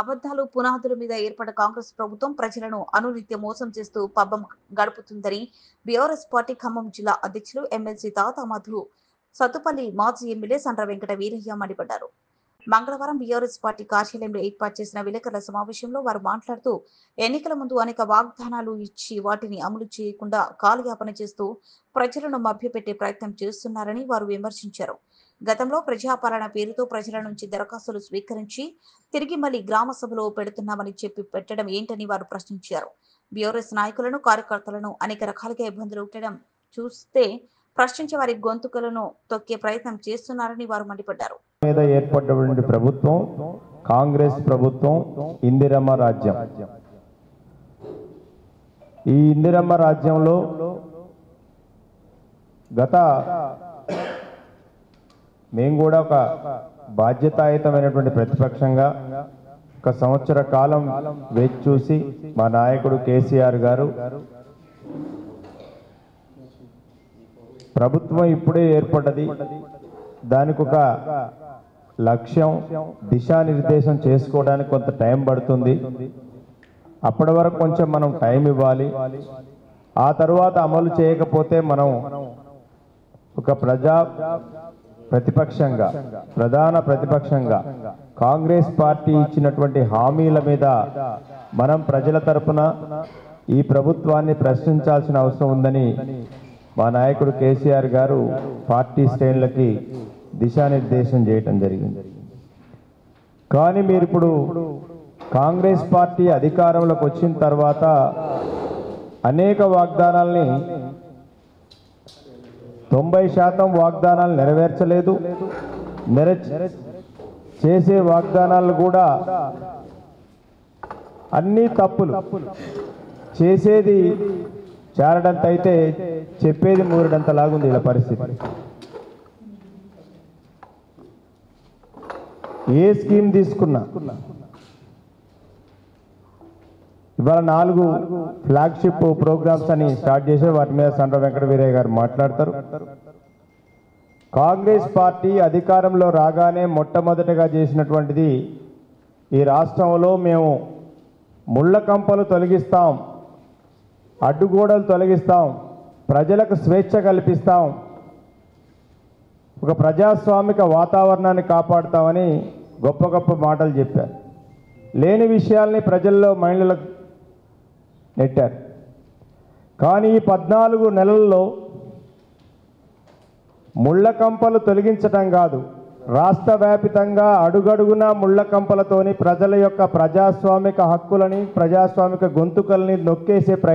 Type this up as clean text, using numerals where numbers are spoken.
అబద్ధాలు పునాదుల మీద ఏర్పడ్డ కాంగ్రెస్ ప్రభుత్వం ప్రజలను అనునిత్యం మోసం చేస్తూ పబ్బం గడుపుతుందని బీఆర్ఎస్ పార్టీ ఖమ్మం జిల్లా అధ్యక్షులు ఎమ్మెల్సీ తాత మధు సత్తుపల్లి మాజీ ఎమ్మెల్యే సండ్ర వెంకట వీరయ్య మండిపడ్డారు. మంగళవారం బీఆర్ఎస్ పార్టీ కార్యాలయంలో ఏర్పాటు చేసిన విలేకరుల సమావేశంలో వారు మాట్లాడుతూ ఎన్నికల ముందు అనేక వాగ్దానాలు ఇచ్చి వాటిని అమలు చేయకుండా కాలయాపన చేస్తూ ప్రజలను మభ్యపెట్టే ప్రయత్నం చేస్తున్నారని వారు విమర్శించారు. గతంలో ప్రజాపాలన పేరుతో ప్రజల నుంచి దరఖాస్తులు స్వీకరించి తిరిగి మళ్లీ గ్రామ సభలో పెడుతున్నామని చెప్పి పెట్టడం ఏంటని వారు ప్రశ్నించారు. బీఆర్ఎస్ నాయకులను కార్యకర్తలను అనేక రకాలుగా ఇబ్బందులు పెట్టడం చూస్తే ప్రశ్నించే వారి గొంతుకలను తొక్కే ప్రయత్నం చేస్తున్నారని వారు మండిపడ్డారు. మీద ఏర్పడినటువంటి ప్రభుత్వం కాంగ్రెస్ ప్రభుత్వం ఇందిరమ్మ రాజ్యం. ఈ ఇందిరమ్మ రాజ్యంలో గత మేము కూడా ఒక బాధ్యతాయుతమైనటువంటి ప్రతిపక్షంగా ఒక సంవత్సర కాలం వేచి చూసి మా నాయకుడు కేసీఆర్ గారు ప్రభుత్వం ఇప్పుడే ఏర్పడ్డది, దానికి ఒక లక్ష్యం దిశానిర్దేశం చేసుకోవడానికి కొంత టైం పడుతుంది, అప్పటి వరకు కొంచెం మనం టైం ఇవ్వాలి, ఆ తర్వాత అమలు చేయకపోతే మనం ఒక ప్రధాన ప్రతిపక్షంగా కాంగ్రెస్ పార్టీ ఇచ్చినటువంటి హామీల మీద మనం ప్రజల తరపున ఈ ప్రభుత్వాన్ని ప్రశ్నించాల్సిన అవసరం ఉందని మా నాయకుడు కేసీఆర్ గారు పార్టీ శ్రేణులకి దిశానిర్దేశం చేయటం జరిగింది. కానీ మీరు ఇప్పుడు కాంగ్రెస్ పార్టీ అధికారంలోకి వచ్చిన తర్వాత అనేక వాగ్దానాల్ని 90% వాగ్దానాలు నెరవేర్చలేదు, చేసే వాగ్దానాలు కూడా అన్ని తప్పులు, చేసేది చారడంత అయితే చెప్పేది మూరడంత లాగుంది ఇలా పరిస్థితి. ఏ స్కీమ్ తీసుకున్నా ఇవాళ 4 ఫ్లాగ్షిప్ ప్రోగ్రామ్స్ అని స్టార్ట్ చేసే వాటి మీద సండ్ర వెంకట వీరయ్య గారు మాట్లాడతారు. కాంగ్రెస్ పార్టీ అధికారంలో రాగానే మొట్టమొదటిగా చేసినటువంటిది ఈ రాష్ట్రంలో మేము ముళ్ళ కంపలు తొలగిస్తాం, అడ్డుగోడలు తొలగిస్తాం, ప్రజలకు స్వేచ్ఛ కల్పిస్తాం, ఒక ప్రజాస్వామిక వాతావరణాన్ని కాపాడుతామని గొప్ప గొప్ప మాటలు చెప్పారు. లేని విషయాల్ని ప్రజల్లో మైండ్లకు నెట్టారు. కానీ ఈ 14 నెలల్లో ముళ్ళ కంపలు తొలగించటం కాదు, రాష్ట్ర వ్యాపితంగా అడుగడుగునా ముళ్ళ కంపలతోని ప్రజల యొక్క ప్రజాస్వామిక హక్కులని, ప్రజాస్వామిక గొంతుకల్ని నొక్కేసే